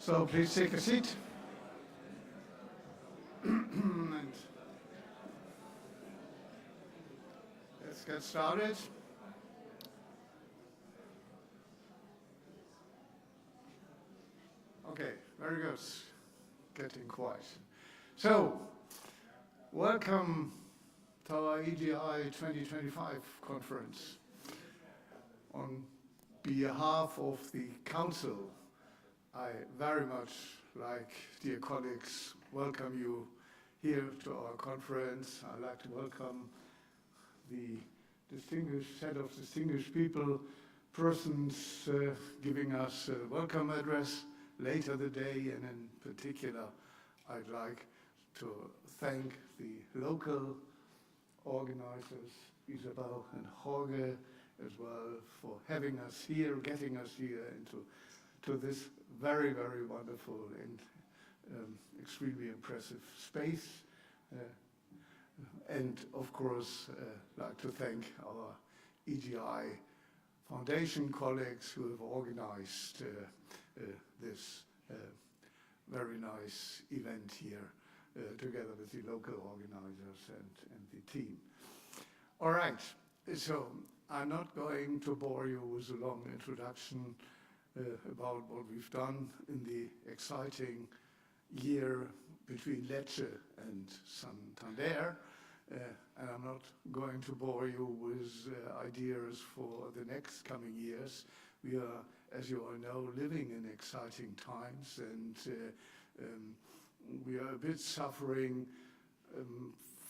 So please take a seat. And let's get started. Okay, very good. Getting quiet. So, welcome to our EGI 2025 conference. On behalf of the Council, I very much like, dear colleagues, welcome you here to our conference. I'd like to welcome the distinguished set of distinguished people, persons giving us a welcome address later the day, and in particular, I'd like to thank the local organizers, Isabel and Jorge, as well, for having us here, getting us here into this very, very wonderful and extremely impressive space. And of course, like to thank our EGI Foundation colleagues who have organized this very nice event here together with the local organizers and the team. All right, so I'm not going to bore you with a long introduction about what we've done in the exciting year between Lecce and Santander. And I'm not going to bore you with ideas for the next coming years. We are, as you all know, living in exciting times, and we are a bit suffering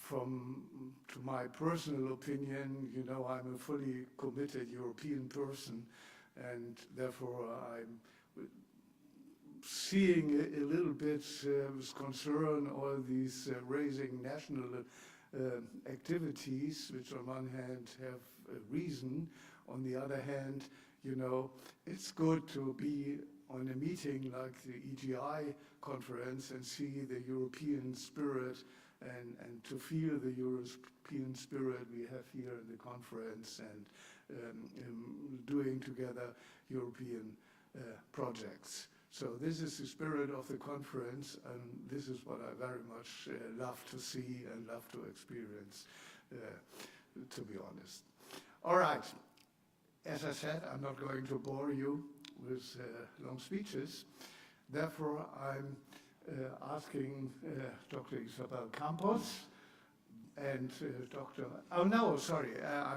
to my personal opinion, you know, I'm a fully committed European person, and therefore I'm seeing a little bit with concern all these raising national activities, which on one hand have a reason. On the other hand, you know, it's good to be on a meeting like the EGI conference and see the European spirit and to feel the European spirit we have here in the conference and doing together European projects. So this is the spirit of the conference, and this is what I very much love to see and love to experience, to be honest. All right, as I said, I'm not going to bore you with long speeches. Therefore, I'm asking Dr. Isabel Campos and I'm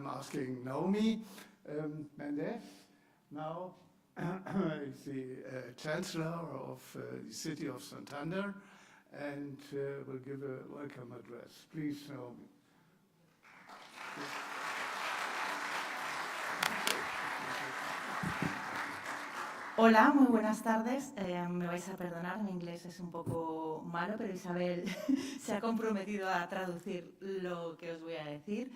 asking Noemi Méndez now. Is the Chancellor of the City of Santander, and will give a welcome address. Please, Naomi. Hola, muy buenas tardes. Me vais a perdonar, mi inglés es un poco malo, pero Isabel se ha comprometido a traducir lo que os voy a decir.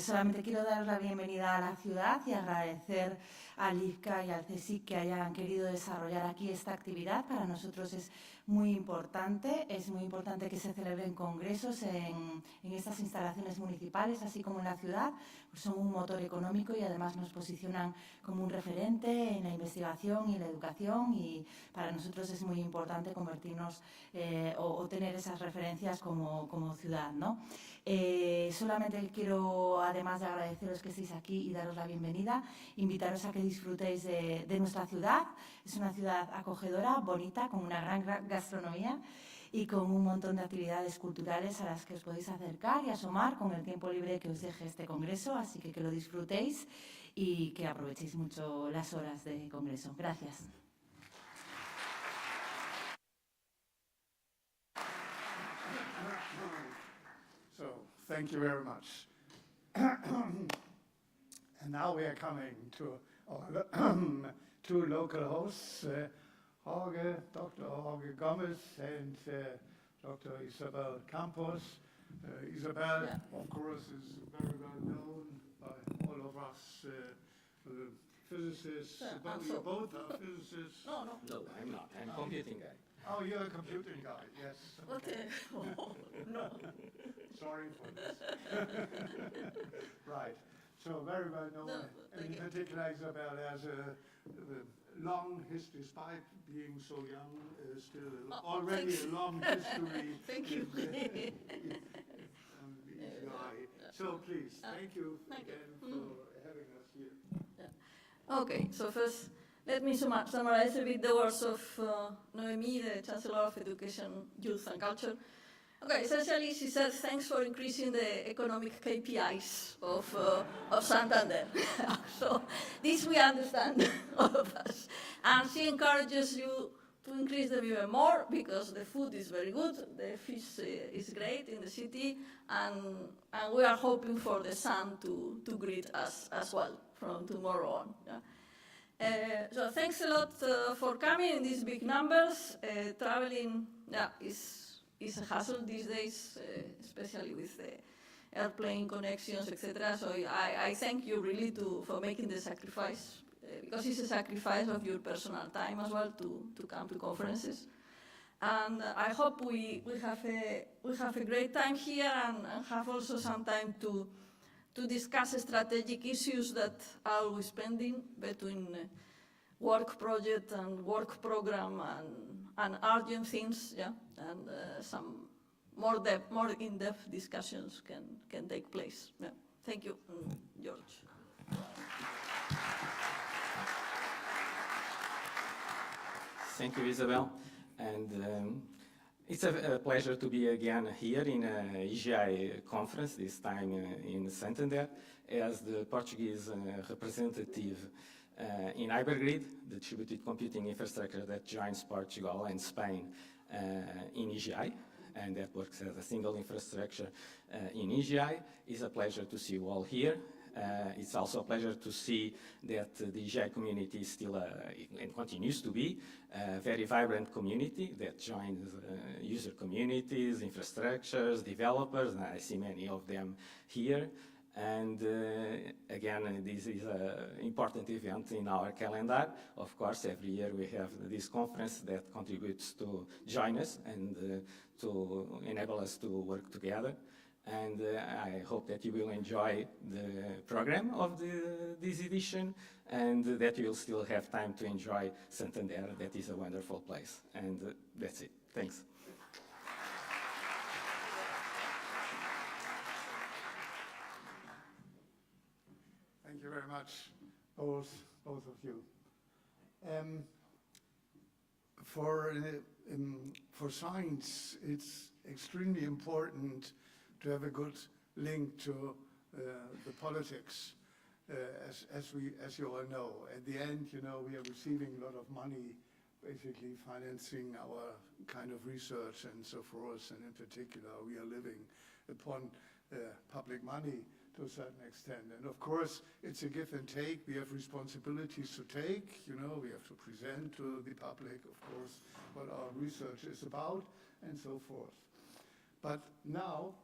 Solamente quiero daros la bienvenida a la ciudad y agradecer al IFCA y al CSIC que hayan querido desarrollar aquí esta actividad. Para nosotros es muy importante que se celebren congresos en estas instalaciones municipales, así como en la ciudad, pues son un motor económico y además nos posicionan como un referente en la investigación y en la educación, y para nosotros es muy importante convertirnos o tener esas referencias como ciudad, ¿no? Solamente quiero, además de agradeceros que estéis aquí y daros la bienvenida, invitaros a que disfrutéis de nuestra ciudad. Es una ciudad acogedora, bonita, con una gran gastronomía y con un montón de actividades culturales a las que os podéis acercar y asomar con el tiempo libre que os deje este congreso, así que lo disfrutéis y que aprovechéis mucho las horas de congreso. Gracias. Thank you very much. And now we are coming to our two local hosts, Jorge, Dr. Jorge Gomes and Dr. Isabel Campos. Isabel, of course, is very well known by all of us physicists. You both are physicists. No, I'm not. I'm a computing guy. Oh, you're a computing guy, yes. Okay. Oh, no. Sorry for this. Right. So very well known, and in particular Isabel has a long history, despite being so young, still already a long history. Thank you. in the EGI. So please, thank you again for having us here. Okay, so first, let me summarize a bit the words of Noemi, the Chancellor of Education, Youth and Culture. Okay, essentially she says thanks for increasing the economic KPIs of Santander. So this we understand, all of us. And she encourages you to increase them even more because the food is very good, the fish is great in the city, and we are hoping for the sun to greet us as well from tomorrow on. Yeah? So thanks a lot for coming in these big numbers. Traveling is a hassle these days, especially with the airplane connections, etc. So I thank you really for making the sacrifice, because it's a sacrifice of your personal time as well to come to conferences. And I hope we have a great time here and have also some time to discuss strategic issues that are always pending between work project and work program and urgent things, yeah, and some more in-depth discussions can take place. Yeah. Thank you, George. Thank you, Isabel. And it's a pleasure to be again here in EGI conference, this time in Santander, as the Portuguese representative in Hypergrid, the distributed computing infrastructure that joins Portugal and Spain in EGI, and that works as a single infrastructure in EGI. It's a pleasure to see you all here. It's also a pleasure to see that the EGI community is still and continues to be a very vibrant community that joins user communities, infrastructures, developers, and I see many of them here. And again, this is an important event in our calendar. Of course, every year we have this conference that contributes to join us and to enable us to work together. And I hope that you will enjoy the program of this edition and that you will still have time to enjoy Santander. That is a wonderful place. And that's it. Thanks. Thank you very much, both of you. For science, it's extremely important to have a good link to the politics, as you all know. At the end, you know, we are receiving a lot of money, basically financing our kind of research and so forth, and in particular, we are living upon public money to a certain extent. And of course, it's a give and take. We have responsibilities to take, you know, we have to present to the public, of course, what our research is about, and so forth. But now,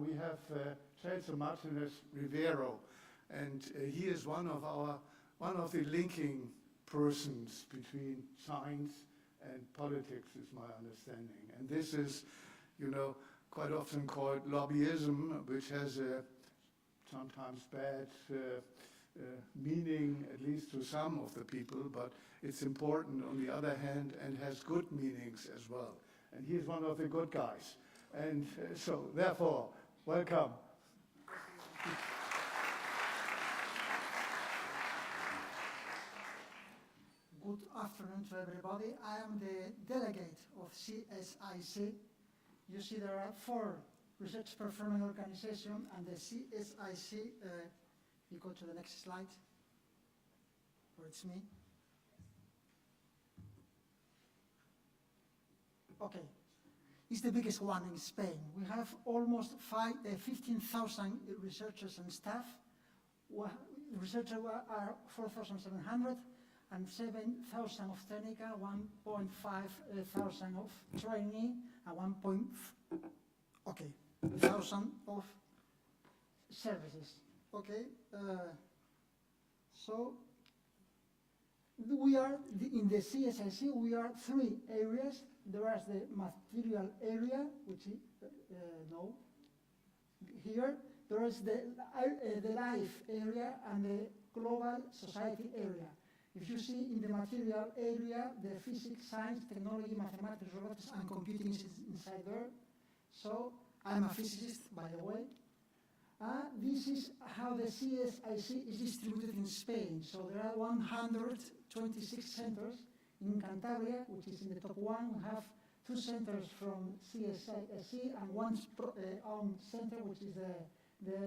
we have Celso Martinez Rivero, and he is one of the linking persons between science and politics, is my understanding. And this is, you know, quite often called lobbyism, which has a sometimes bad meaning, at least to some of the people, but it's important on the other hand and has good meanings as well. And he is one of the good guys. And so, therefore, welcome. Good afternoon to everybody. I am the delegate of CSIC. You see there are 4 research performing organizations, and the CSIC, you go to the next slide, or it's me. Okay. It's the biggest one in Spain. We have almost 15,000 researchers and staff. Researchers are 4,700 and 7,000 of technical, 1,500 of trainee, and 1,000 of services. Okay, so we are in the CSIC. We are 3 areas. There is the material area, which is here. There is the life area and the global society area. If you see in the material area, the physics, science, technology, mathematics, robotics, and computing is inside there. So I'm a physicist, by the way. This is how the CSIC is distributed in Spain. So there are 126 centers. In Cantabria, which is in the top one, we have 2 centers from CSIC and one own center, which is the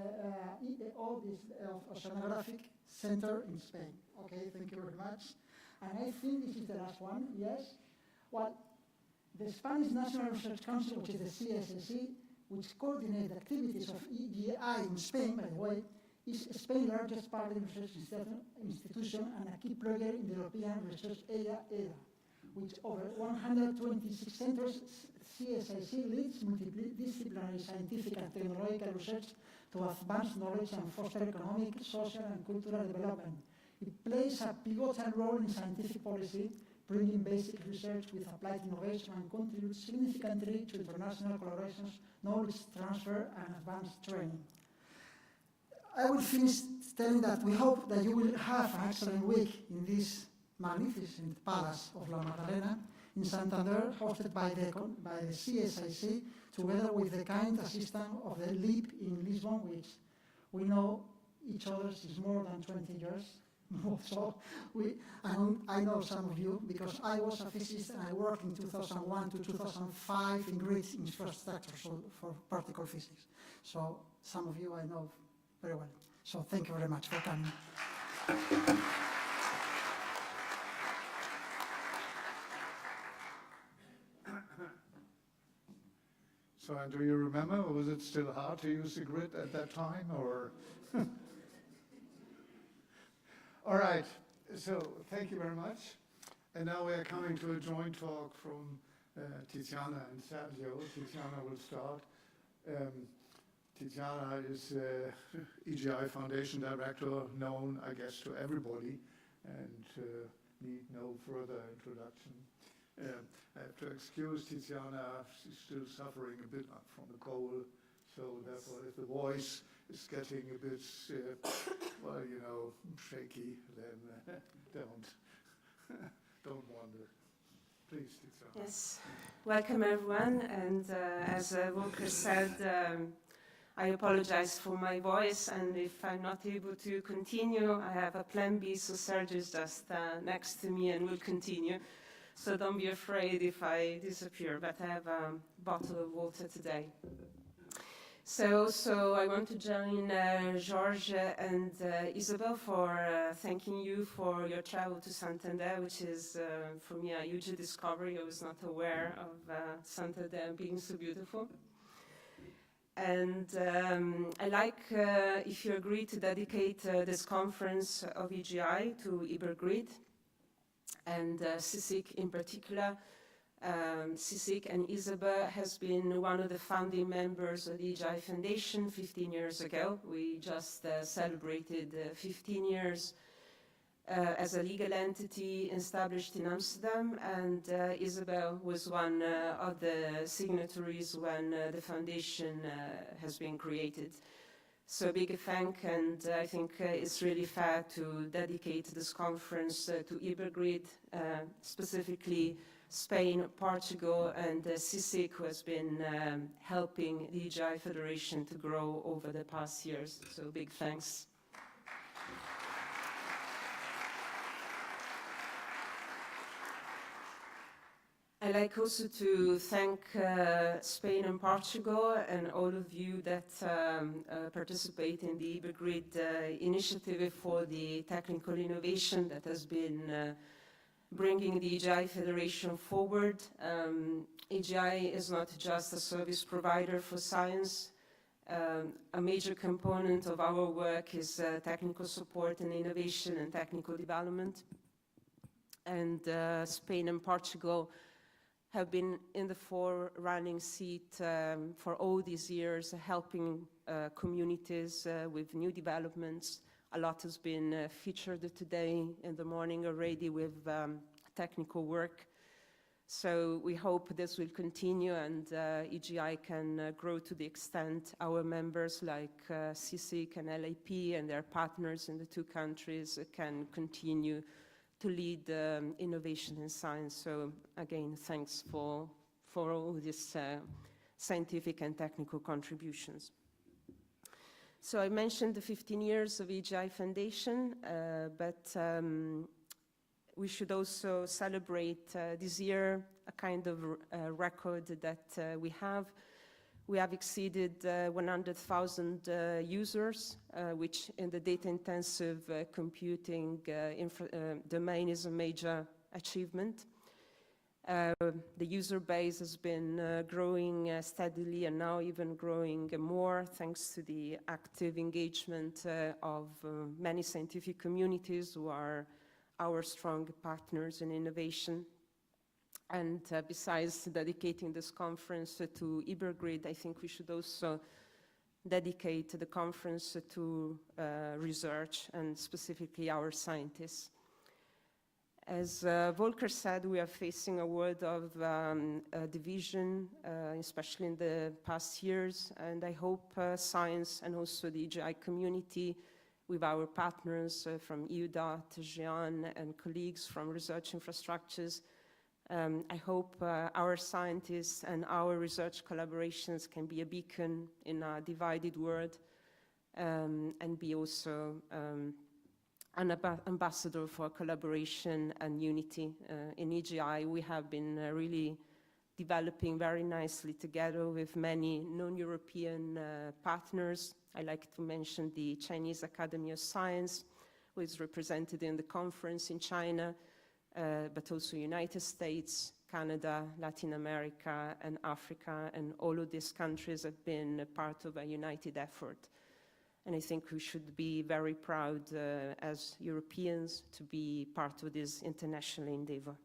Oceanographic Center in Spain. Okay, thank you very much. And I think this is the last one, yes. Well, the Spanish National Research Council, which is the CSIC, which coordinates the activities of EGI in Spain, by the way, is Spain's largest public research institution and a key player in the European research area, which over 126 centers, CSIC leads multidisciplinary scientific and technological research to advance knowledge and foster economic, social, and cultural development. It plays a pivotal role in scientific policy, bringing basic research with applied innovation and contributes significantly to international collaborations, knowledge transfer, and advanced training. I will finish telling that we hope that you will have an excellent week in this magnificent Palace of La Magdalena in Santander, hosted by the CSIC, together with the kind assistance of the LEAP in Lisbon, which we know each other is more than 20 years. So I know some of you because I was a physicist and I worked in 2001 to 2005 in grid infrastructure for particle physics. So some of you I know very well. So thank you very much for coming. So, and do you remember, or was it still hard to use the grid at that time, or? All right, so thank you very much. And now we are coming to a joint talk from Tiziana and Sergio. Tiziana will start. Tiziana is EGI Foundation Director, known, I guess, to everybody, and need no further introduction. I have to excuse Tiziana, she's still suffering a bit from the cold, so therefore if the voice is getting a bit, well, you know, shaky, then don't wonder. Please, Tiziana. Yes, welcome everyone, and as Volker said, I apologize for my voice, and if I'm not able to continue, I have a plan B, so Sergio is just next to me and will continue. So don't be afraid if I disappear, but I have a bottle of water today. So I want to join Jorge and Isabel for thanking you for your travel to Santander, which is for me a huge discovery. I was not aware of Santander being so beautiful. And I like if you agree to dedicate this conference of EGI to Ibergrid and CSIC in particular. CSIC and Isabel has been one of the founding members of the EGI Foundation 15 years ago. We just celebrated 15 years as a legal entity established in Amsterdam, and Isabel was one of the signatories when the foundation has been created. So big thank, and I think it's really fair to dedicate this conference to Ibergrid, specifically Spain, Portugal, and CSIC, who has been helping the EGI Federation to grow over the past years. So big thanks. I'd like also to thank Spain and Portugal and all of you that participate in the Ibergrid initiative for the technical innovation that has been bringing the EGI Federation forward. EGI is not just a service provider for science. A major component of our work is technical support and innovation and technical development. And Spain and Portugal have been in the forerunning seat for all these years, helping communities with new developments. A lot has been featured today in the morning already with technical work. So we hope this will continue and EGI can grow to the extent our members like CSIC and LAP and their partners in the two countries can continue to lead innovation in science. So again, thanks for all these scientific and technical contributions. So I mentioned the 15 years of EGI Foundation, but we should also celebrate this year a kind of record that we have. We have exceeded 100,000 users, which in the data-intensive computing domain is a major achievement. The user base has been growing steadily and now even growing more thanks to the active engagement of many scientific communities who are our strong partners in innovation. And besides dedicating this conference to Ibergrid, I think we should also dedicate the conference to research and specifically our scientists. As Volker said, we are facing a world of division, especially in the past years, and I hope science and also the EGI community with our partners from EUDAT, GEAN, and colleagues from research infrastructures, I hope our scientists and our research collaborations can be a beacon in a divided world and be also an ambassador for collaboration and unity. In EGI, we have been really developing very nicely together with many non-European partners. I like to mention the Chinese Academy of Science, who is represented in the conference in China, but also United States, Canada, Latin America, and Africa, and all of these countries have been a part of a united effort. And I think we should be very proud as Europeans to be part of this international endeavor.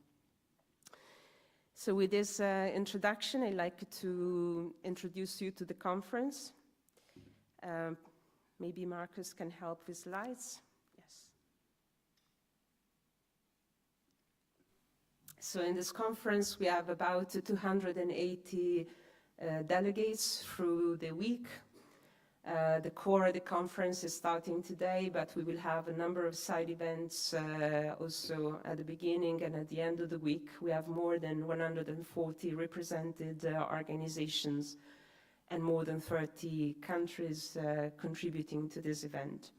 So with this introduction, I'd like to introduce you to the conference. Maybe Marcus can help with slides. Yes. So in this conference, we have about 280 delegates through the week. The core of the conference is starting today, but we will have a number of side events also at the beginning and at the end of the week. We have more than 140 represented organizations and more than 30 countries contributing to this event.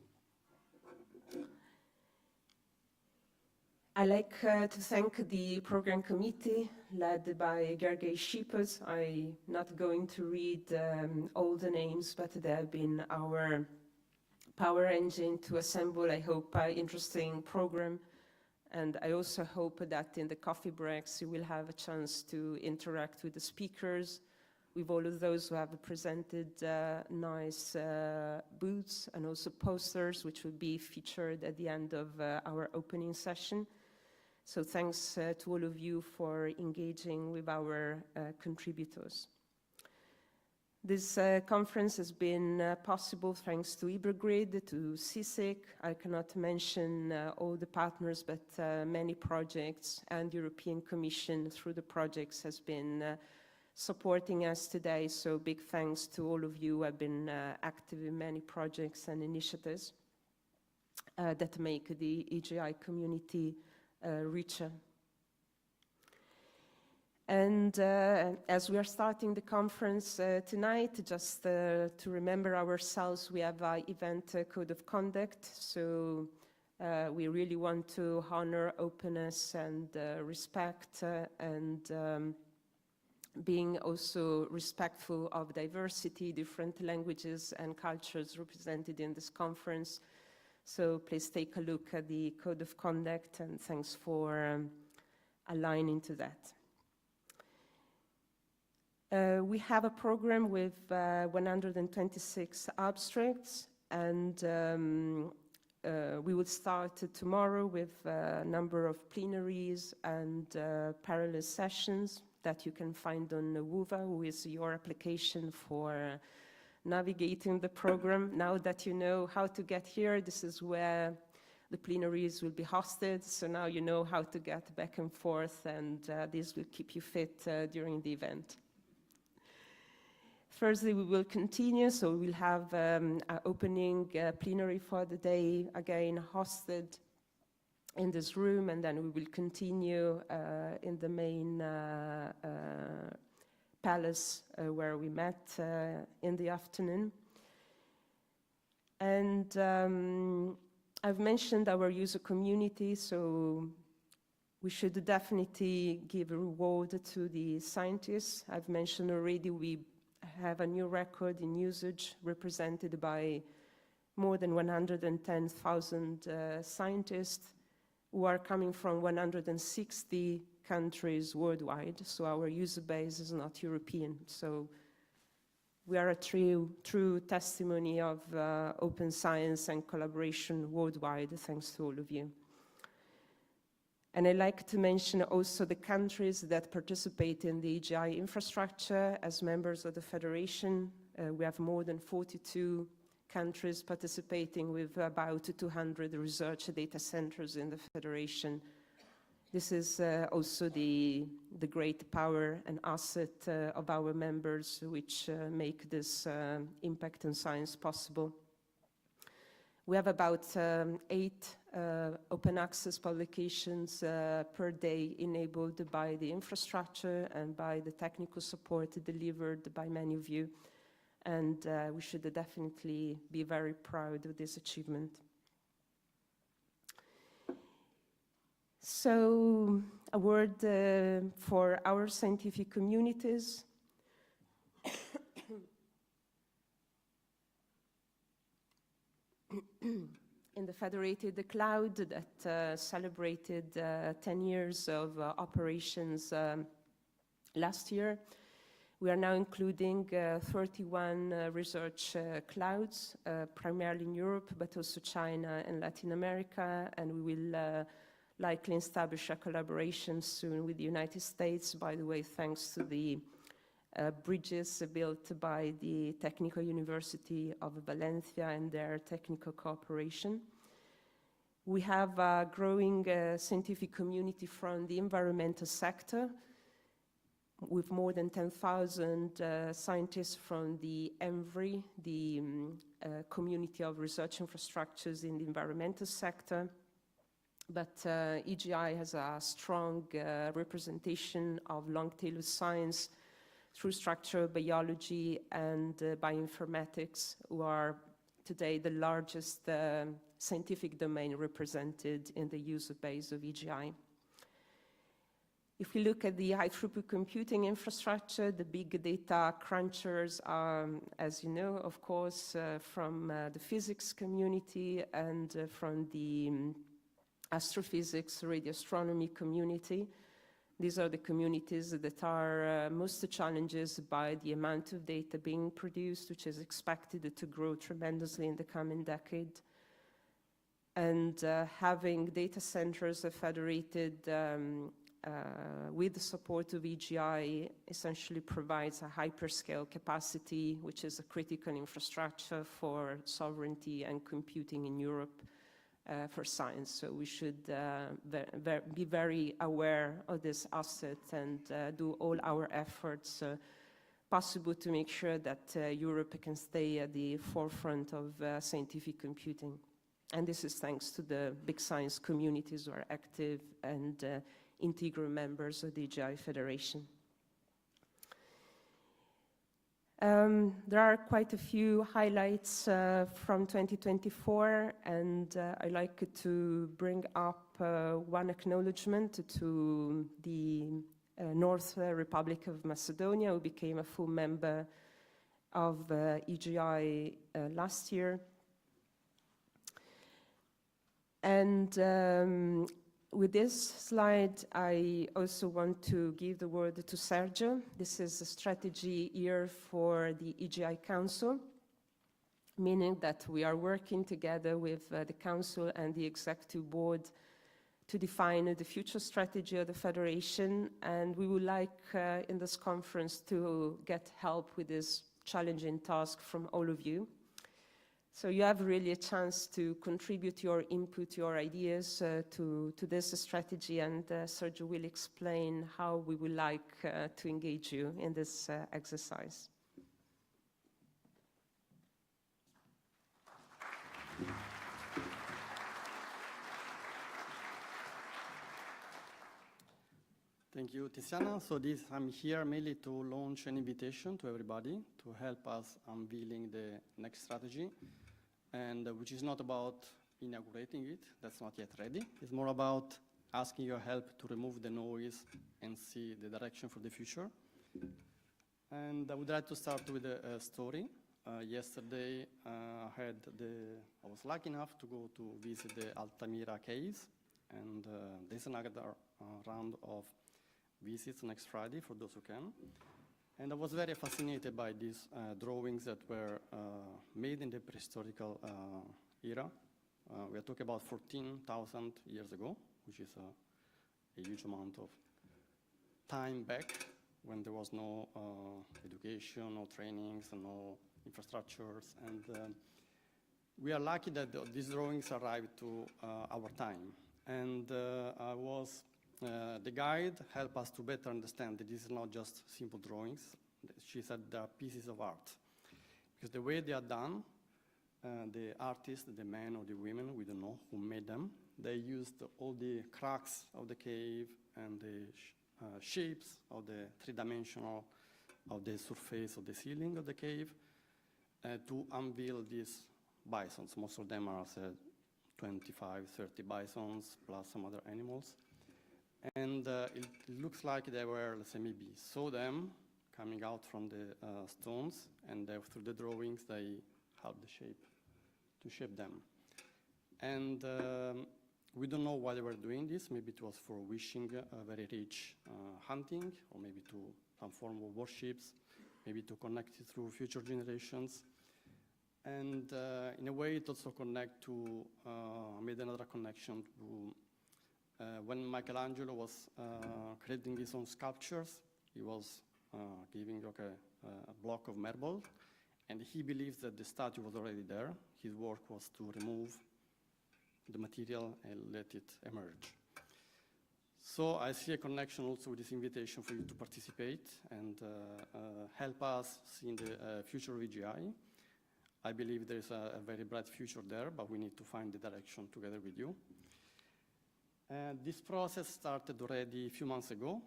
I'd like to thank the program committee led by Gergely Schippers. I'm not going to read all the names, but they have been our power engine to assemble, I hope, an interesting program. And I also hope that in the coffee breaks, you will have a chance to interact with the speakers, with all of those who have presented nice booths and also posters, which will be featured at the end of our opening session. So thanks to all of you for engaging with our contributors. This conference has been possible thanks to Ibergrid, to CSIC. I cannot mention all the partners, but many projects and European Commission through the projects has been supporting us today. So big thanks to all of you who have been active in many projects and initiatives that make the EGI community richer. And as we are starting the conference tonight, just to remember ourselves, we have an event code of conduct. So we really want to honor openness and respect and being also respectful of diversity, different languages and cultures represented in this conference. So please take a look at the code of conduct, and thanks for aligning to that. We have a program with 126 abstracts, and we will start tomorrow with a number of plenaries and parallel sessions that you can find on WUVA, who is your application for navigating the program. Now that you know how to get here, this is where the plenaries will be hosted. So now you know how to get back and forth, and this will keep you fit during the event. Thursday we will continue, so we'll have an opening plenary for the day, again hosted in this room, and then we will continue in the main palace where we met in the afternoon. And I've mentioned our user community, so we should definitely give a reward to the scientists. I've mentioned already we have a new record in usage represented by more than 110,000 scientists who are coming from 160 countries worldwide. So our user base is not European. So we are a true testimony of open science and collaboration worldwide, thanks to all of you. And I'd like to mention also the countries that participate in the EGI infrastructure as members of the Federation. We have more than 42 countries participating with about 200 research data centers in the Federation. This is also the great power and asset of our members, which make this impact on science possible. We have about 8 open access publications per day enabled by the infrastructure and by the technical support delivered by many of you. And we should definitely be very proud of this achievement. So a word for our scientific communities. In the Federated Cloud that celebrated 10 years of operations last year, we are now including 31 research clouds, primarily in Europe, but also China and Latin America, and we will likely establish a collaboration soon with the United States, by the way, thanks to the bridges built by the Technical University of Valencia and their technical cooperation. We have a growing scientific community from the environmental sector, with more than 10,000 scientists from the ENVRI, the community of research infrastructures in the environmental sector. But EGI has a strong representation of long-tail science through structural biology and bioinformatics, who are today the largest scientific domain represented in the user base of EGI. If we look at the high-throughput computing infrastructure, the big data crunchers are, as you know, of course, from the physics community and from the astrophysics, radio astronomy community. These are the communities that are most challenged by the amount of data being produced, which is expected to grow tremendously in the coming decade. And having data centers federated with the support of EGI essentially provides a hyperscale capacity, which is a critical infrastructure for sovereignty and computing in Europe for science. So we should be very aware of this asset and do all our efforts possible to make sure that Europe can stay at the forefront of scientific computing. And this is thanks to the big science communities who are active and integral members of the EGI Federation. There are quite a few highlights from 2024, and I'd like to bring up one acknowledgement to the North Republic of Macedonia, who became a full member of EGI last year. And with this slide, I also want to give the word to Sergio. This is a strategy year for the EGI Council, meaning that we are working together with the Council and the Executive Board to define the future strategy of the Federation. And we would like in this conference to get help with this challenging task from all of you. So you have really a chance to contribute your input, your ideas to this strategy, and Sergio will explain how we would like to engage you in this exercise. Thank you, Tiziana. So I'm here mainly to launch an invitation to everybody to help us unveiling the next strategy, and which is not about inaugurating it, that's not yet ready. It's more about asking your help to remove the noise and see the direction for the future. And I would like to start with a story. Yesterday, I was lucky enough to go to visit the Altamira caves, and there's another round of visits next Friday for those who can. And I was very fascinated by these drawings that were made in the prehistorical era. We are talking about 14,000 years ago, which is a huge amount of time back when there was no education, no trainings, and no infrastructures. And we are lucky that these drawings arrived to our time. And the guide helped us to better understand that this is not just simple drawings. She said they are pieces of art. Because the way they are done, the artists, the men or the women, we don't know who made them, they used all the cracks of the cave and the shapes of the three-dimensional of the surface of the ceiling of the cave to unveil these bisons. Most of them are 25, 30 bisons plus some other animals. And it looks like they were, let's say, maybe saw them coming out from the stones, and through the drawings they helped to shape them. And we don't know why they were doing this. Maybe it was for wishing a very rich hunting, or maybe to some form of worships, maybe to connect it through future generations. And in a way, it also made another connection to when Michelangelo was creating his own sculptures. He was giving a block of marble, and he believes that the statue was already there. His work was to remove the material and let it emerge. So I see a connection also with this invitation for you to participate and help us see in the future of EGI. I believe there is a very bright future there, but we need to find the direction together with you. This process started already a few months ago.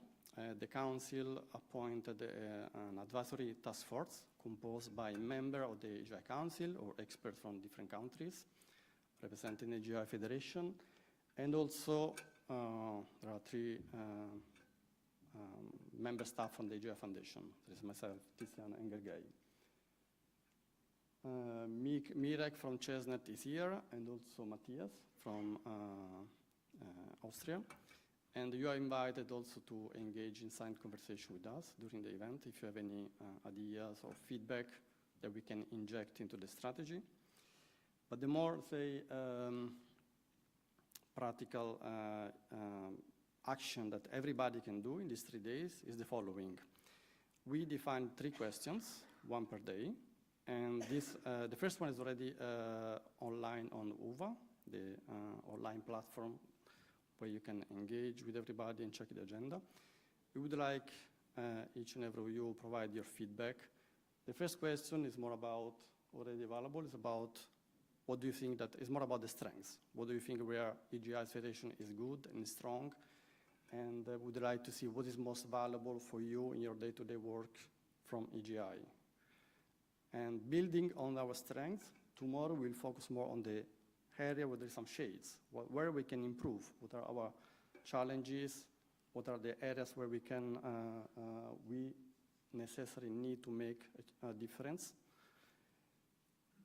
The Council appointed an advisory task force composed by members of the EGI Council or experts from different countries representing the EGI Federation. And also, there are 3 member staff from the EGI Foundation. There is myself, Tiziana, and Sergio. Mirek from Chesnet is here, and also Matthias from Austria. And you are invited also to engage in silent conversation with us during the event if you have any ideas or feedback that we can inject into the strategy. But the more, say, practical action that everybody can do in these 3 days is the following. We defined 3 questions, 1 per day. And the first one is already online on UVA, the online platform where you can engage with everybody and check the agenda. We would like each and every of you provide your feedback. The first question is more about, already available, is about what do you think that is more about the strengths. What do you think where EGI Federation is good and strong? And would like to see what is most valuable for you in your day-to-day work from EGI. And building on our strengths, tomorrow we'll focus more on the area where there's some shades, where we can improve, what are our challenges, what are the areas where we necessarily need to make a difference.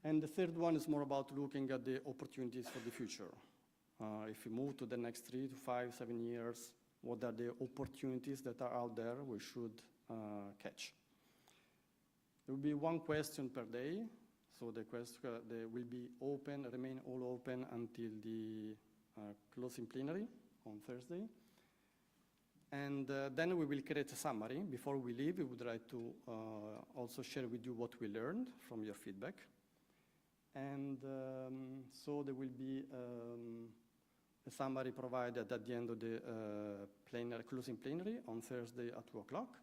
And the third one is more about looking at the opportunities for the future. If we move to the next 3 to 5, 7 years, what are the opportunities that are out there we should catch? There will be 1 question per day, so the question will be open, remain all open until the closing plenary on Thursday. And then we will create a summary. Before we leave, we would like to also share with you what we learned from your feedback. And so there will be a summary provided at the end of the closing plenary on Thursday at 2 o'clock.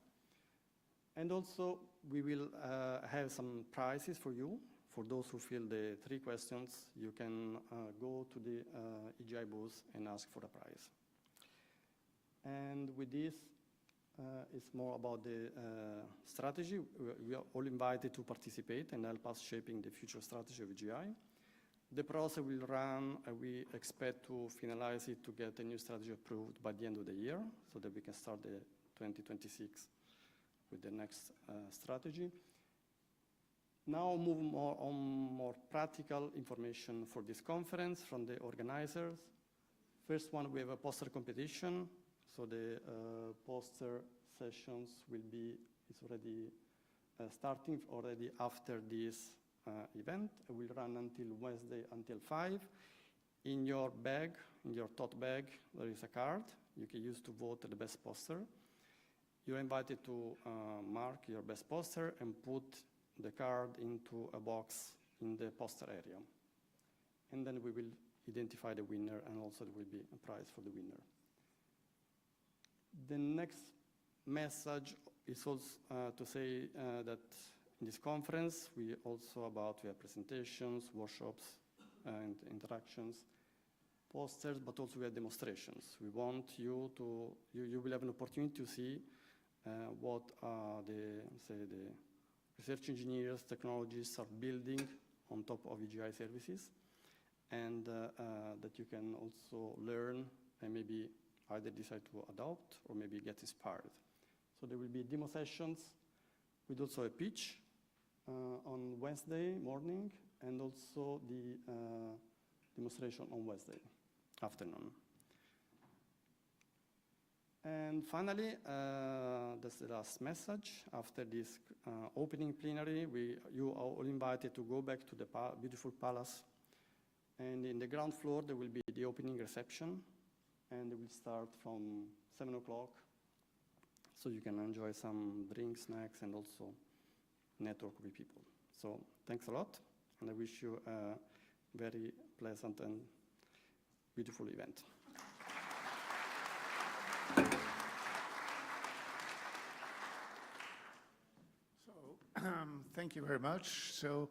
And also, we will have some prizes for you. For those who fill the 3 questions, you can go to the EGI booth and ask for a prize. And with this, It's more about the strategy. We are all invited to participate and help us shaping the future strategy of EGI. The process will run, we expect to finalize it to get a new strategy approved by the end of the year so that we can start the 2026 with the next strategy. Now move more on more practical information for this conference from the organizers. First one, we have a poster competition. So the poster sessions it's already starting already after this event. It will run until Wednesday, until 5. In your bag, in your tote bag, there is a card you can use to vote the best poster. You're invited to mark your best poster and put the card into a box in the poster area. And then we will identify the winner, and also there will be a prize for the winner. The next message is also to say that in this conference, we have presentations, workshops, and interactions, posters, but also we have demonstrations. We want you will have an opportunity to see what the research engineers, technologists are building on top of EGI services, and that you can also learn and maybe either decide to adopt or maybe get inspired. So there will be demo sessions with also a pitch on Wednesday morning, and also the demonstration on Wednesday afternoon. And finally, that's the last message. After this opening plenary, you are all invited to go back to the beautiful palace. And in the ground floor, there will be the opening reception, and it will start from 7 o'clock. So you can enjoy some drinks, snacks, and also network with people. So thanks a lot, and I wish you a very pleasant and beautiful event. So, thank you very much. So,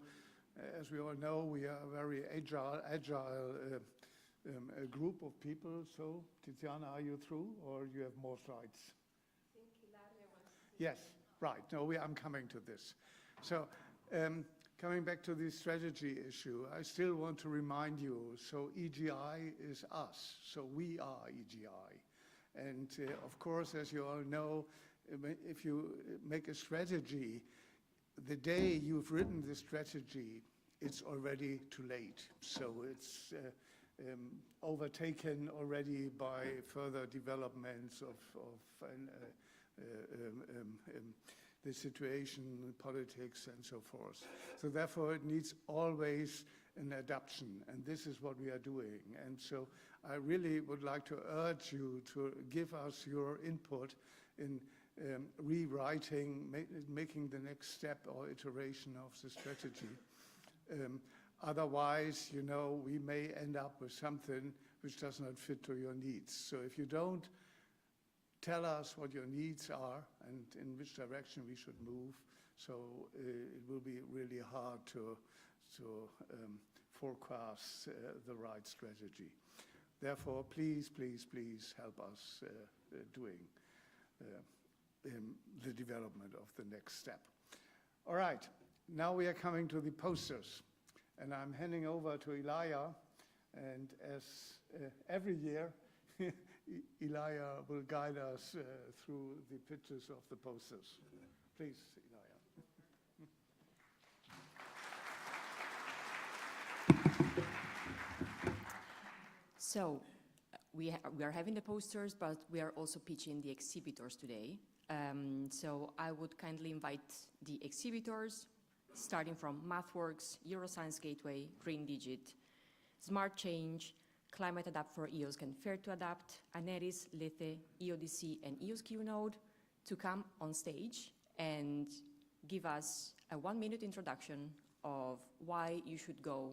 as we all know, we are a very agile a group of people. So, Tiziana, are you through, or you have more slides? I think Ilaria wants to... Yes, right. No, I'm coming to this. So, coming back to the strategy issue, I still want to remind you, so EGI is us, so we are EGI. And of course, as you all know, if you make a strategy, the day you've written the strategy, it's already too late. So it's overtaken already by further developments of the situation, politics, and so forth. So therefore, it needs always an adaptation, and this is what we are doing. And so I really would like to urge you to give us your input in rewriting, making the next step or iteration of the strategy. Otherwise, you know, we may end up with something which does not fit to your needs. So if you don't tell us what your needs are and in which direction we should move, so it will be really hard to forecast the right strategy. Therefore, please, please, please help us doing the development of the next step. All right, now we are coming to the posters, and I'm handing over to Elia, and as every year, Elia will guide us through the pictures of the posters. Please, Elia. So we are having the posters, but we are also pitching the exhibitors today. So I would kindly invite the exhibitors, starting from MathWorks, Euroscience Gateway, Green Digit, Smart Change, Climate Adapt for EOS Can Fair to Adapt, Aneris, Lethe, EODC, and EOS QNode to come on stage and give us a 1-minute introduction of why you should go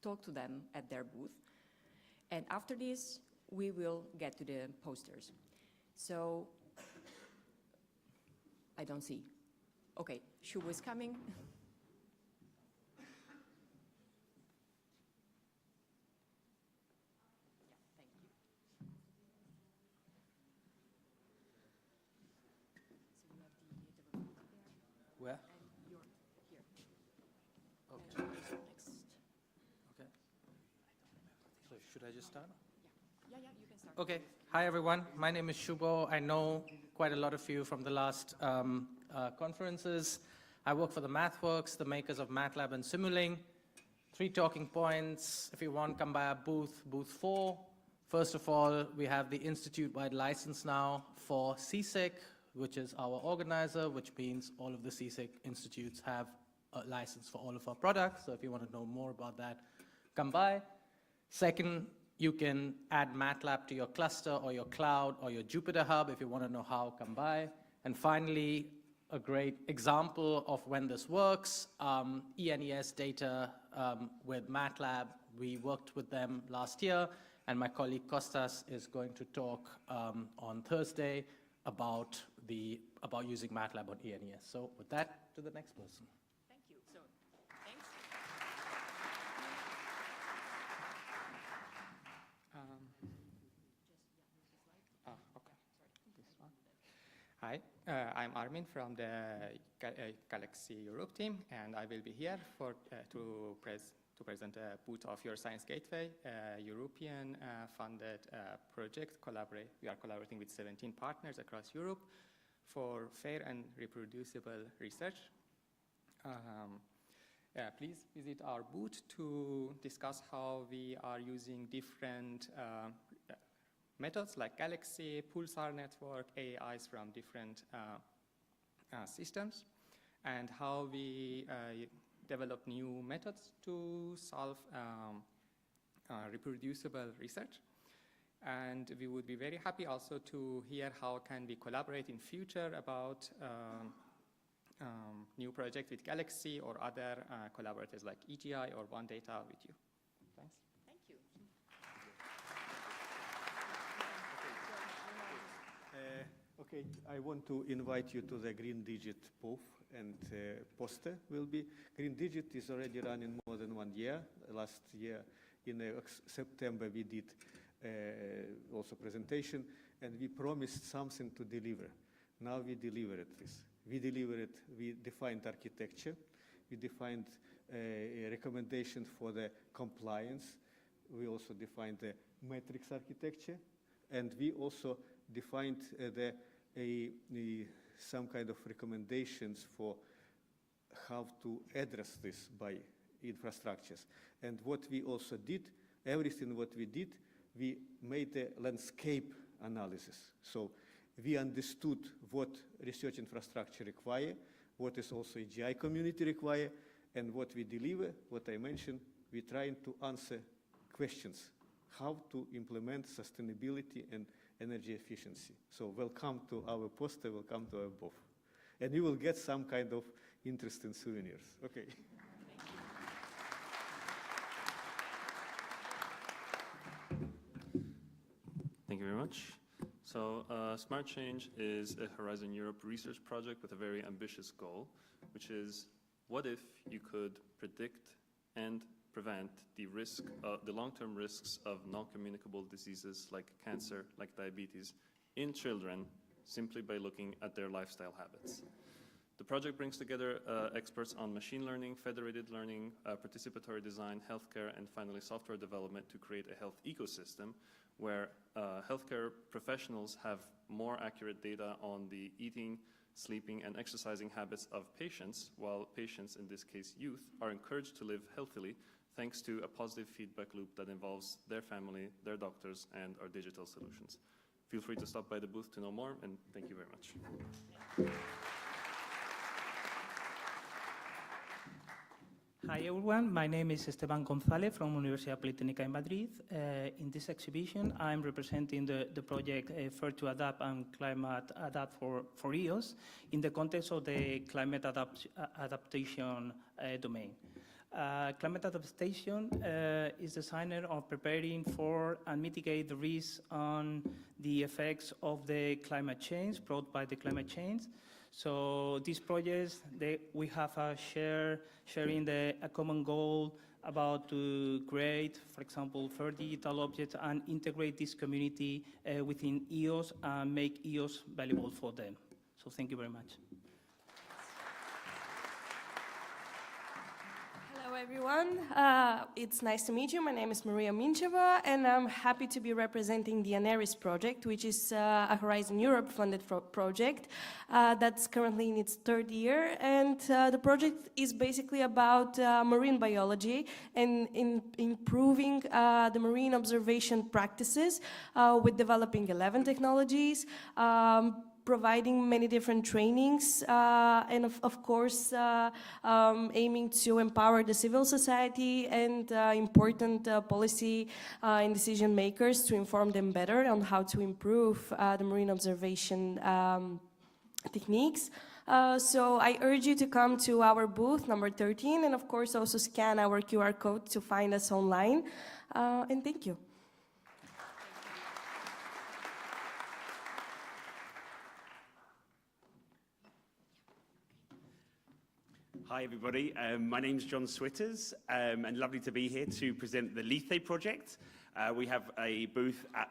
talk to them at their booth. And after this, we will get to the posters. So, I don't see. Okay, Shubo is coming. Where? You're here. Okay. Next. Okay. So should I just start? Yeah, you can start. Okay. Hi, everyone. My name is Shubho. I know quite a lot of you from the last conferences. I work for the MathWorks, the makers of MATLAB and Simulink. 3 talking points. If you want, come by our booth, booth 4. First of all, we have the institute-wide license now for CSIC, which is our organizer, which means all of the CSIC institutes have a license for all of our products. So if you want to know more about that, come by. Second, you can add MATLAB to your cluster or your cloud or your Jupyter Hub. If you want to know how, come by. And finally, a great example of when this works, ENES data with MATLAB. We worked with them last year, and my colleague Kostas is going to talk on Thursday about using MATLAB on ENES. So with that, to the next person. Thank you. So, thanks. Okay. This one. Hi, I'm Armin from the Galaxy Europe team, and I will be here to present a boot of your Science Gateway, a European funded project. We are collaborating with 17 partners across Europe for fair and reproducible research. Please visit our booth to discuss how we are using different methods like Galaxy, Pulsar network, AIs from different systems, and how we develop new methods to solve reproducible research. And we would be very happy also to hear how can we collaborate in future about new projects with Galaxy or other collaborators like EGI or One Data with you. Thanks. Thank you. Okay, I want to invite you to the Green Digit booth, and poster will be. Green Digit is already running more than 1 year. Last year in September we did also presentation, and we promised something to deliver. Now we delivered this. We defined architecture, we defined a recommendation for the compliance, we also defined the matrix architecture, and we also defined some kind of recommendations for how to address this by infrastructures. And what we also did, everything what we did, we made a landscape analysis. So we understood what research infrastructure require, what is also EGI community require, and what we deliver, what I mentioned, we're trying to answer questions, how to implement sustainability and energy efficiency. So welcome to our poster, welcome to our booth. And you will get some kind of interesting souvenirs. Okay. Thank you very much. So Smart Change is a Horizon Europe research project with a very ambitious goal, which is what if you could predict and prevent the long-term risks of non-communicable diseases like cancer, like diabetes, in children simply by looking at their lifestyle habits. The project brings together experts on machine learning, federated learning, participatory design, healthcare, and finally software development to create a health ecosystem where healthcare professionals have more accurate data on the eating, sleeping, and exercising habits of patients, while patients, in this case youth, are encouraged to live healthily thanks to a positive feedback loop that involves their family, their doctors, and our digital solutions. Feel free to stop by the booth to know more, and thank you very much. Hi everyone, my name is Esteban González from Universidad Politécnica in Madrid. In this exhibition, I'm representing the project Fair to Adapt and Climate Adapt for EOS in the context of the climate adaptation domain. Climate adaptation is designed on preparing for and mitigate the risks on the effects of the climate change brought by the climate change. So these projects, we have sharing a common goal about to create, for example, fair digital objects and integrate this community within EOS and make EOS valuable for them. So thank you very much. everyone. It's nice to meet you. My name is Maria Mincheva, and I'm happy to be representing the ANERIS project, which is a Horizon Europe funded project that's currently in its third year. And the project is basically about marine biology and in improving the marine observation practices with developing 11 technologies, providing many different trainings, and of course aiming to empower the civil society and important policy and decision makers to inform them better on how to improve the marine observation techniques. So I urge you to come to our booth number 13 and of course also scan our QR code to find us online. And thank you. Hi everybody, my name's John Switters, and lovely to be here to present the Lethe project. We have a booth at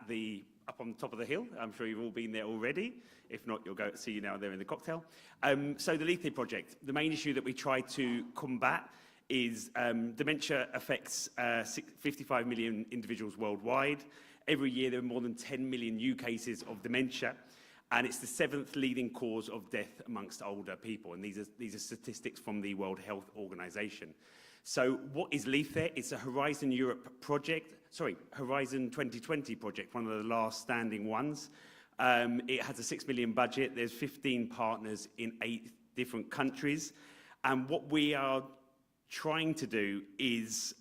up on the top of the hill. I'm sure you've all been there already. If not, you'll go see you now there in the cocktail. So the Lethe project, the main issue that we try to combat is dementia affects 55 million individuals worldwide. Every year there are more than 10 million new cases of dementia. And it's the 7th leading cause of death amongst older people. And these are statistics from the World Health Organization. So what is Lethe? It's a Horizon Europe project, Horizon 2020 project, one of the last standing ones. It has a 6 million budget. There's 15 partners in 8 different countries. And what we are trying to do is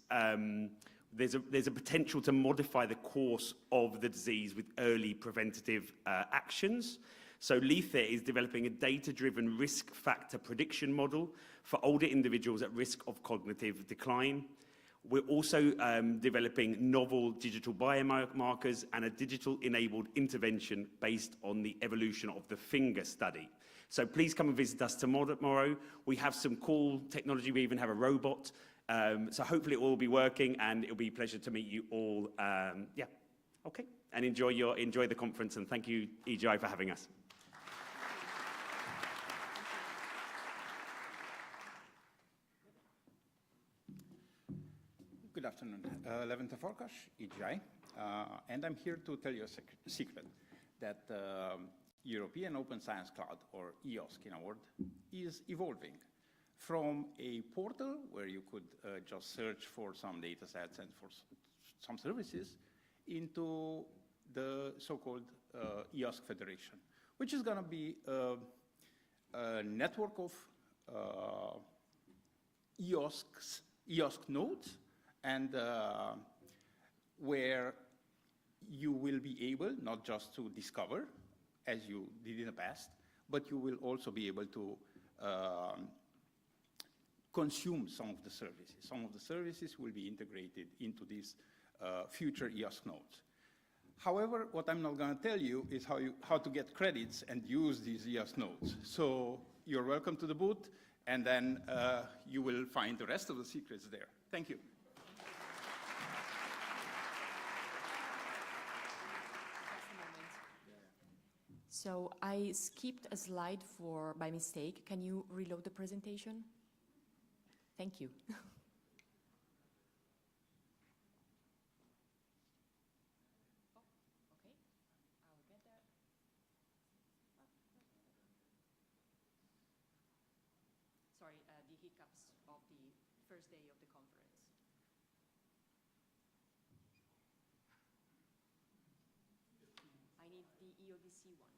there's a potential to modify the course of the disease with early preventative actions. So Lethe is developing a data-driven risk factor prediction model for older individuals at risk of cognitive decline. We're also developing novel digital biomarkers and a digital-enabled intervention based on the evolution of the finger study. So please come and visit us tomorrow. We have some cool technology. We even have a robot. So hopefully it will all be working, and it'll be a pleasure to meet you all. Yeah, okay. And enjoy the conference, and thank you, EGI, for having us. Good afternoon. Levente Farkas, EGI, and I'm here to tell you a secret that European Open Science Cloud, or EOSC in a word, is evolving from a portal where you could just search for some data sets and for some services into the so-called EOSC Federation, which is going to be a network of EOSC nodes, and where you will be able not just to discover, as you did in the past, but you will also be able to consume some of the services. Some of the services will be integrated into these future EOSC nodes. However, what I'm not going to tell you is how to get credits and use these EOSC nodes. So you're welcome to the booth, and then you will find the rest of the secrets there. Thank you. So I skipped a slide by mistake. Can you reload the presentation? Thank you. Sorry, the hiccups of the first day of the conference. I need the EODC one.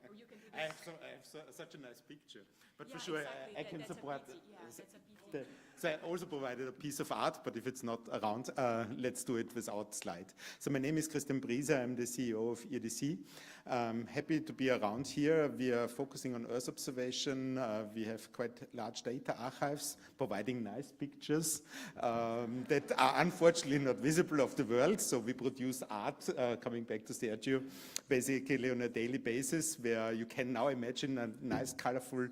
Or you can do this. I have such a nice picture, but yeah, for sure exactly. I can support. That's a pity. So I also provided a piece of art, but if it's not around, let's do it without slide. So my name is Christian Briese. I'm the CEO of EODC. Happy to be around here. We are focusing on Earth observation. We have quite large data archives, providing nice pictures that are unfortunately not visible of the world. So we produce art, coming back to Sergio, basically on a daily basis, where you can now imagine a nice, colorful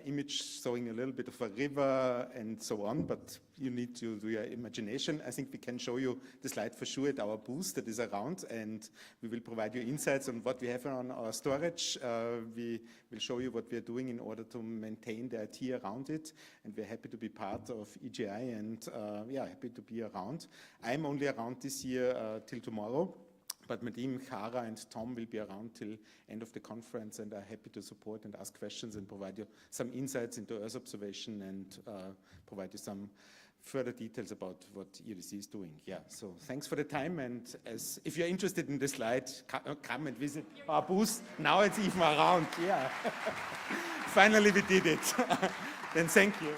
image showing a little bit of a river and so on, but you need to do your imagination. I think we can show you the slide for sure at our booth that is around, and we will provide you insights on what we have on our storage. We will show you what we are doing in order to maintain the IT around it, and we're happy to be part of EGI, and yeah, happy to be around. I'm only around this year till tomorrow, but my team, Kara and Tom, will be around till end of the conference and are happy to support and ask questions and provide you some insights into Earth observation and provide you some further details about what EDC is doing. Yeah, so thanks for the time, and if you're interested in the slide, come and visit our booth. Now it's even around, yeah. Finally we did it. Then thank you.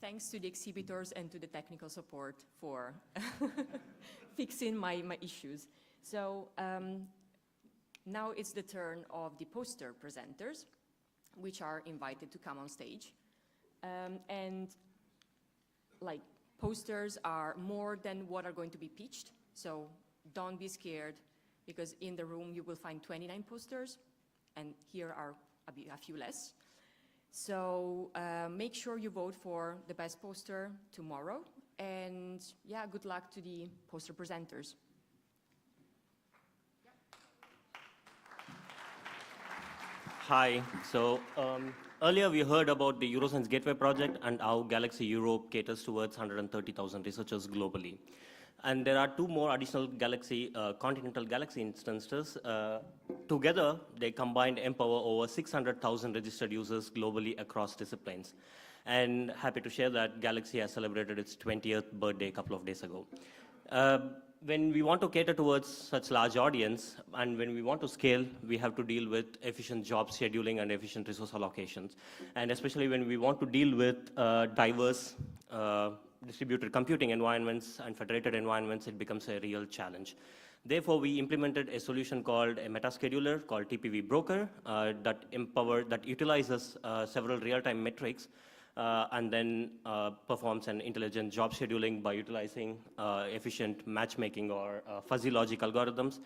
Thanks to the exhibitors and to the technical support for fixing my issues. So now it's the turn of the poster presenters, which are invited to come on stage. And like posters are more than what are going to be pitched. So don't be scared, because in the room you will find 29 posters, and here are a few less. So make sure you vote for the best poster tomorrow, and yeah, good luck to the poster presenters. Hi, so earlier we heard about the Euroscience Gateway project and how Galaxy Europe caters towards 130,000 researchers globally. And there are two more additional continental galaxy instances. Together, they combined empower over 600,000 registered users globally across disciplines. And happy to share that Galaxy has celebrated its 20th birthday a couple of days ago. When we want to cater towards such large audience, and when we want to scale, we have to deal with efficient job scheduling and efficient resource allocations. And especially when we want to deal with diverse distributed computing environments and federated environments, it becomes a real challenge. Therefore, we implemented a solution called a metascheduler called TPV Broker that utilizes several real-time metrics and then performs an intelligent job scheduling by utilizing efficient matchmaking or fuzzy logic algorithms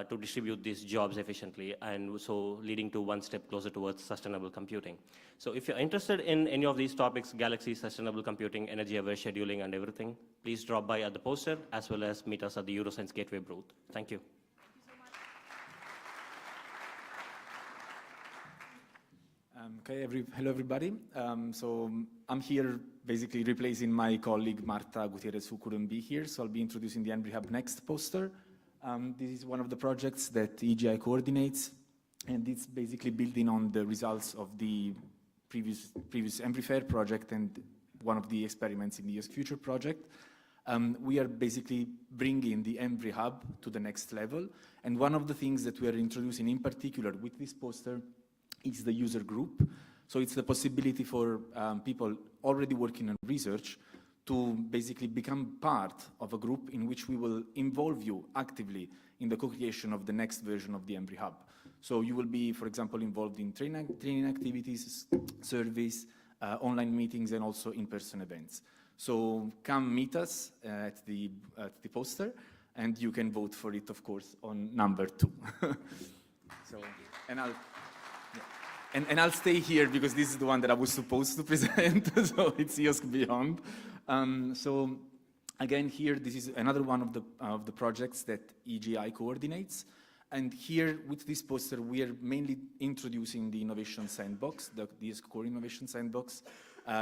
to distribute these jobs efficiently, and so leading to one step closer towards sustainable computing. So if you're interested in any of these topics, Galaxy, sustainable computing, energy-aware scheduling, and everything, please drop by at the poster, as well as meet us at the Euroscience Gateway booth. Thank you. Hello everybody. So I'm here basically replacing my colleague Marta Gutierrez, who couldn't be here, so I'll be introducing the Embry Hub Next poster. This is one of the projects that EGI coordinates, and it's basically building on the results of the previous Embry Fair project and one of the experiments in the EOSC Future project. We are basically bringing the Embry Hub to the next level, and one of the things that we are introducing in particular with this poster is the user group. So it's the possibility for people already working on research to basically become part of a group in which we will involve you actively in the co-creation of the next version of the Embry Hub. So you will be, for example, involved in training activities, surveys, online meetings, and also in-person events. So come meet us at the poster, and you can vote for it, of course, on number 2. So, and I'll stay here because this is the one that I was supposed to present, so it's EOSC Beyond. So again, here, this is another one of the projects that EGI coordinates. And here, with this poster, we are mainly introducing the Innovation Sandbox, the EOSC Core Innovation Sandbox.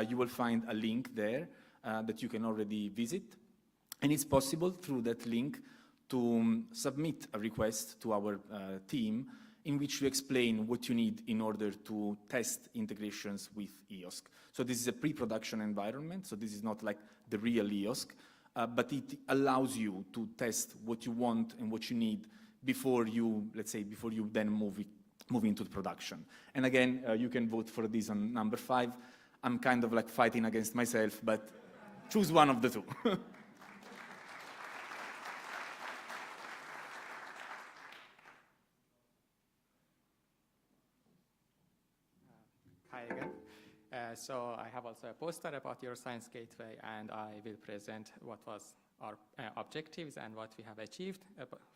You will find a link there that you can already visit. And it's possible through that link to submit a request to our team in which you explain what you need in order to test integrations with EOSC. So this is a pre-production environment, so this is not like the real EOSC, but it allows you to test what you want and what you need before you, let's say, before you then move into the production. And again, you can vote for this on number 5. I'm kind of like fighting against myself, but choose one of the two. Hi again. So I have also a poster about Euroscience Gateway, and I will present what was our objectives and what we have achieved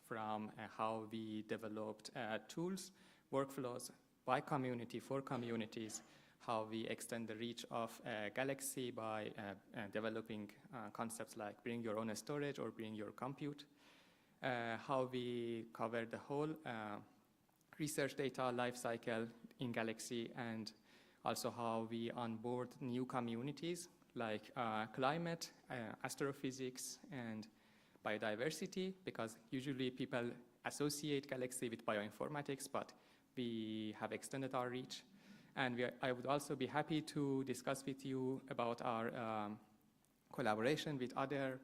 from how we developed tools, workflows, by community, for communities, how we extend the reach of a galaxy by developing concepts like bring your own storage or bring your compute, how we cover the whole research data lifecycle in Galaxy, and also how we onboard new communities like climate, astrophysics, and biodiversity, because usually people associate Galaxy with bioinformatics, but we have extended our reach. And I would also be happy to discuss with you about our collaboration with other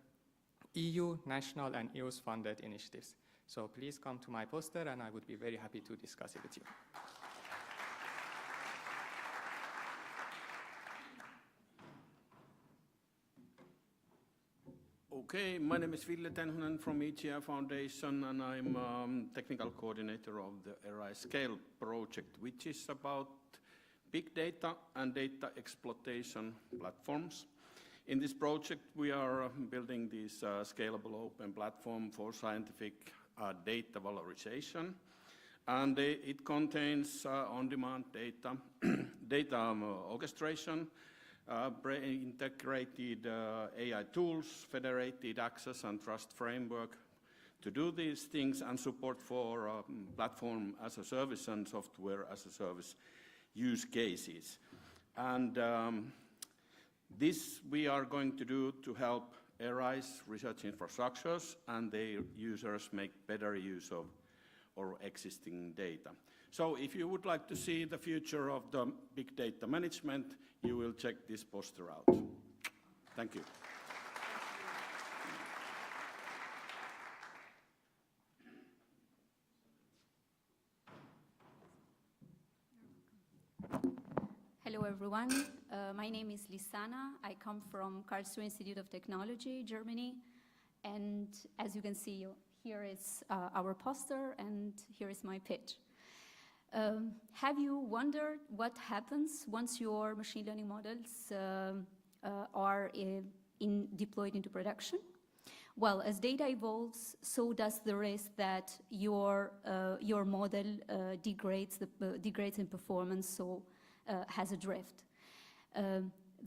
EU, national, and EOS-funded initiatives. So please come to my poster, and I would be very happy to discuss it with you. Okay, my name is Ville Tenhonen from EGI Foundation, and I'm technical coordinator of the ERI Scale project, which is about big data and data exploitation platforms. In this project, we are building this scalable open platform for scientific data valorization, and it contains on-demand data, data orchestration, integrated AI tools, federated access and trust framework to do these things, and support for platform as a service and software as a service use cases. And this we are going to do to help ERI's research infrastructures and their users make better use of our existing data. So if you would like to see the future of the big data management, you will check this poster out. Thank you. Hello everyone, my name is Lisana. I come from Karlsruhe Institute of Technology, Germany. And as you can see, here is our poster and here is my pitch. Have you wondered what happens once your machine learning models are deployed into production? Well, as data evolves, so does the risk that your model degrades in performance, so has a drift.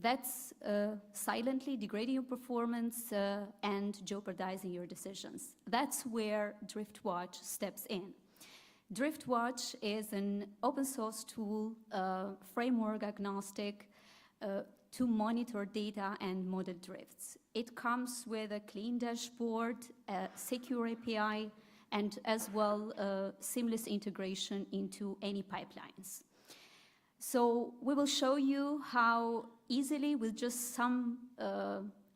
That's silently degrading your performance and jeopardizing your decisions. That's where DriftWatch steps in. DriftWatch is an open source tool, framework agnostic, to monitor data and model drifts. It comes with a clean dashboard, a secure API, and as well seamless integration into any pipelines. So we will show you how easily, with just some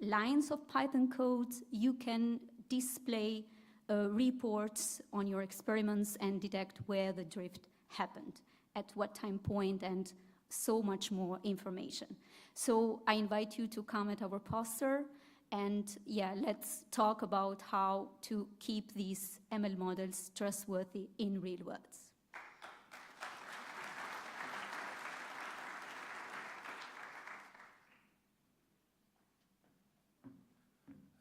lines of Python code, you can display reports on your experiments and detect where the drift happened, at what time point, and so much more information. So I invite you to come at our poster, and yeah, let's talk about how to keep these ML models trustworthy in real worlds.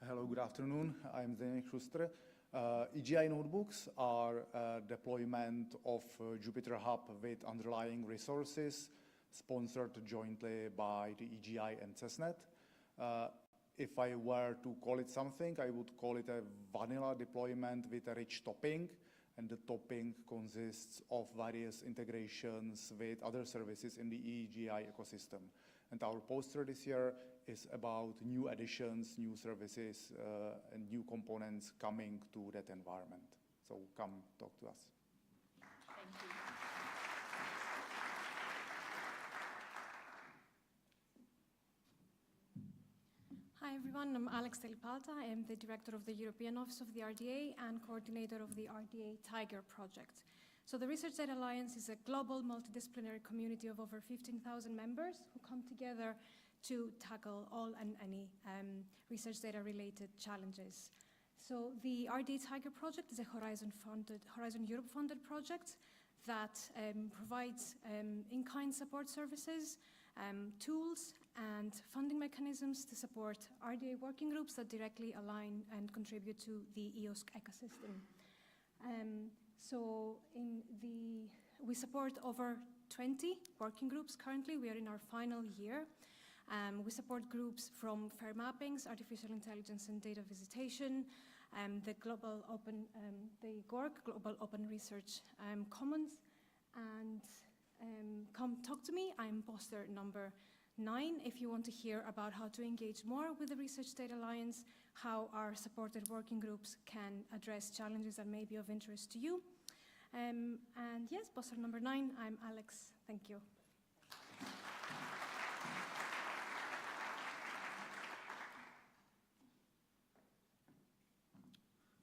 Hello, good afternoon. I'm Zdeněk Šustr. EGI notebooks are a deployment of Jupyter Hub with underlying resources, sponsored jointly by the EGI and CESNet. If I were to call it something, I would call it a vanilla deployment with a rich topping, and the topping consists of various integrations with other services in the EGI ecosystem. And our poster this year is about new additions, new services, and new components coming to that environment. So come talk to us. Thank you. Hi everyone, I'm Alex Delipalta. I'm the director of the European Office of the RDA and coordinator of the RDA Tiger project. So the Research Data Alliance is a global multidisciplinary community of over 15,000 members who come together to tackle all and any research data related challenges. So the RDA Tiger project is a Horizon Europe funded project that provides in-kind support services, tools and funding mechanisms to support RDA working groups that directly align and contribute to the EOS ecosystem. So in the We support over 20 working groups currently. We are in our final year. We support groups from fair mappings, artificial intelligence and data visitation, the Global Open, the GORC, Global Open Research Commons, and come talk to me. I'm poster number 9 if you want to hear about how to engage more with the Research Data Alliance, how our supported working groups can address challenges that may be of interest to you. And yes, poster number 9, I'm Alex. Thank you.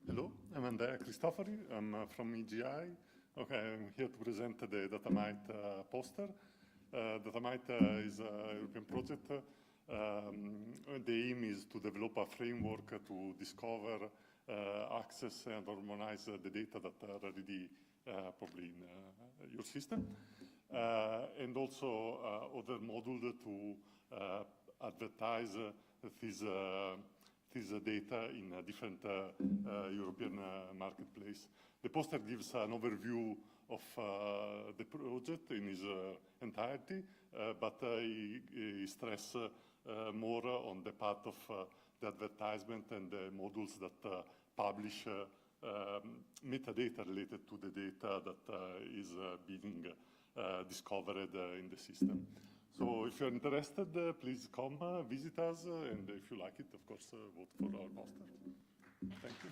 Hello, I'm Andrea Cristofori. I'm from EGI. Okay, I'm here to present the Datamite poster. Datamite is a European project. The aim is to develop a framework to discover, access, and harmonize the data that are already probably in your system. And also other module to advertise this data in a different European marketplace. The poster gives an overview of the project in its entirety, but he stresses more on the part of the advertisement and the modules that publish metadata related to the data that is being discovered in the system. So if you're interested, please come visit us, and if you like it, of course, vote for our poster. Thank you.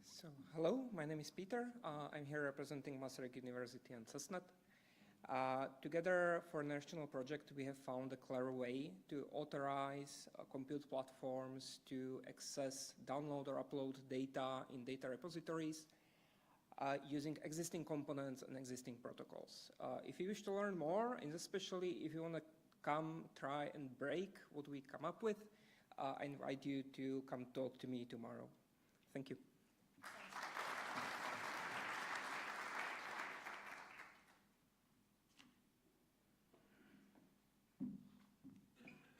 So, hello, my name is Peter. I'm here representing Maastricht University and CESNET. Together for a national project, we have found a clever way to authorize compute platforms to access, download or upload data in data repositories using existing components and existing protocols. If you wish to learn more, and especially if you want to come, try and break what we come up with, I invite you to come talk to me tomorrow. Thank you.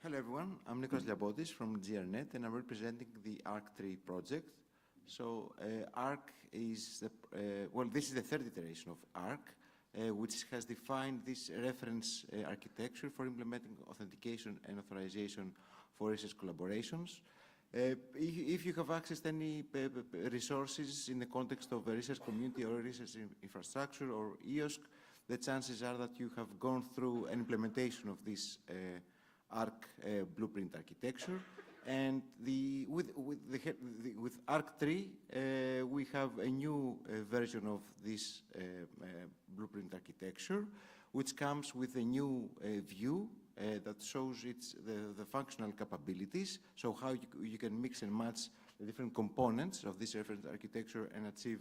Hello everyone, I'm Nikos Liabotis from GRNet and I'm representing the ARC3 project. So ARC is, this is the third iteration of ARC, which has defined this reference architecture for implementing authentication and authorization for research collaborations. If you have accessed any resources in the context of a research community or research infrastructure or EOSC, the chances are that you have gone through an implementation of this ARC blueprint architecture. And with ARC3, we have a new version of this blueprint architecture, which comes with a new view that shows the functional capabilities, so how you can mix and match the different components of this reference architecture and achieve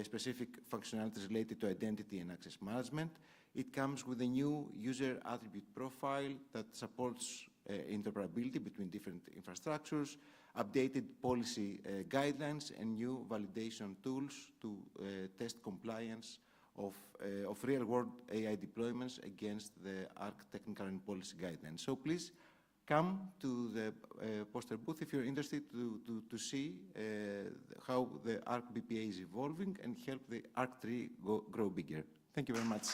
specific functionalities related to identity and access management. It comes with a new user attribute profile that supports interoperability between different infrastructures, updated policy guidelines, and new validation tools to test compliance of real-world AI deployments against the ARC technical and policy guidelines. So please come to the poster booth if you're interested to see how the ARC BPA is evolving and help the ARC3 grow bigger. Thank you very much.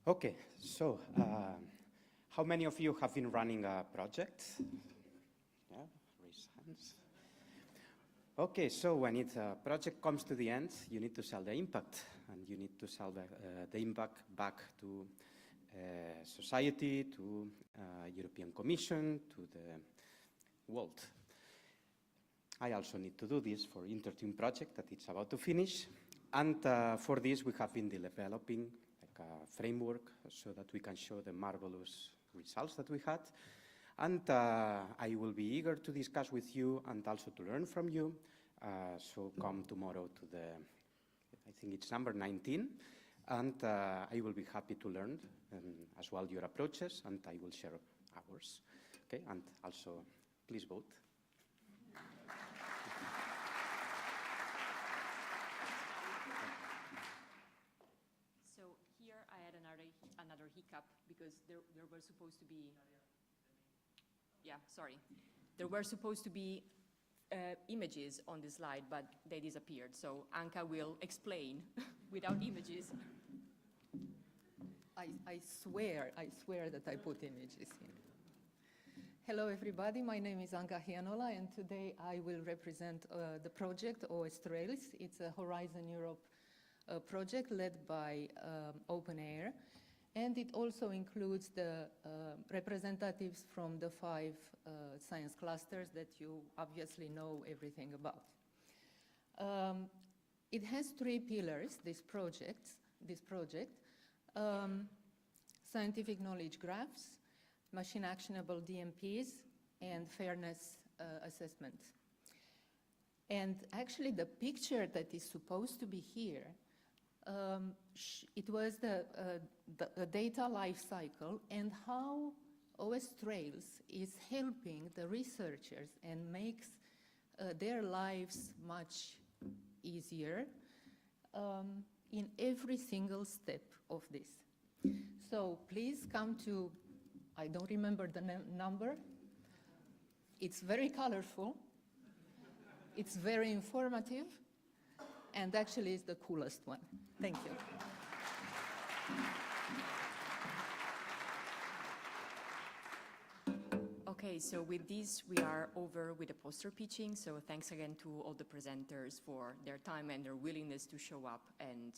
Okay, so how many of you have been running a project? Yeah, raise hands. Okay, so when a project comes to the end, you need to sell the impact, and you need to sell the impact back to society, to European Commission, to the world. I also need to do this for Intertune project that it's about to finish, and for this we have been developing a framework so that we can show the marvelous results that we had. And I will be eager to discuss with you and also to learn from you. So come tomorrow to the, I think it's number 19. And I will be happy to learn as well your approaches, and I will share ours. Okay, and also please vote. hiccup because there were supposed to be, yeah, sorry. There were supposed to be images on the slide, but they disappeared. So Anka will explain without images. I swear that I put images here. Hello, everybody. My name is Anka Hianola, and today I will represent the project OS Trails. It's a Horizon Europe project led by OpenAir, and it also includes the representatives from the 5 science clusters that you obviously know everything about. It has 3 pillars, this project. Scientific knowledge graphs, machine actionable DMPs, and fairness assessment. And actually the picture that is supposed to be here, it was the data life cycle and how OS Trails is helping the researchers and makes their lives much easier in every single step of this. So please come to, I don't remember the number. It's very colorful. It's very informative. And actually it's the coolest one. Thank you. Okay, so with this, we are over with the poster pitching. So thanks again to all the presenters for their time and their willingness to show up and,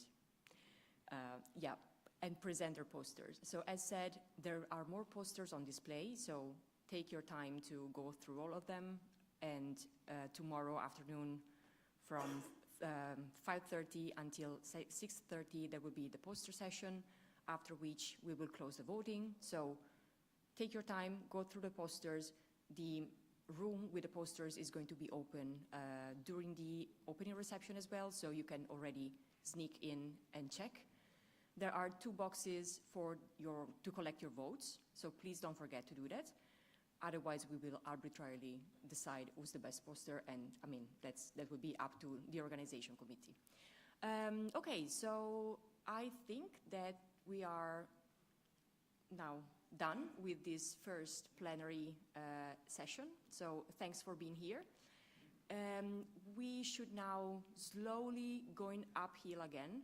and present their posters. So as said, there are more posters on display, so take your time to go through all of them. And tomorrow afternoon from 5:30 until 6:30, there will be the poster session, after which we will close the voting. So take your time, go through the posters. The room with the posters is going to be open during the opening reception as well, so you can already sneak in and check. There are 2 boxes to collect your votes, so please don't forget to do that. Otherwise, we will arbitrarily decide who's the best poster, and I mean, that will be up to the organization committee. Okay, so I think that we are now done with this first plenary session. So thanks for being here. We should now slowly going uphill again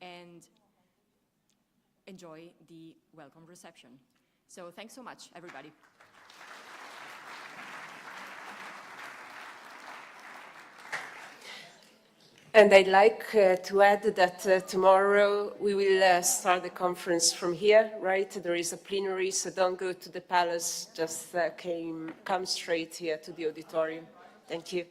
and enjoy the welcome reception. So thanks so much, everybody. And I'd like to add that tomorrow we will start the conference from here, right? There is a plenary, so don't go to the palace, just come straight here to the auditorium. Thank you.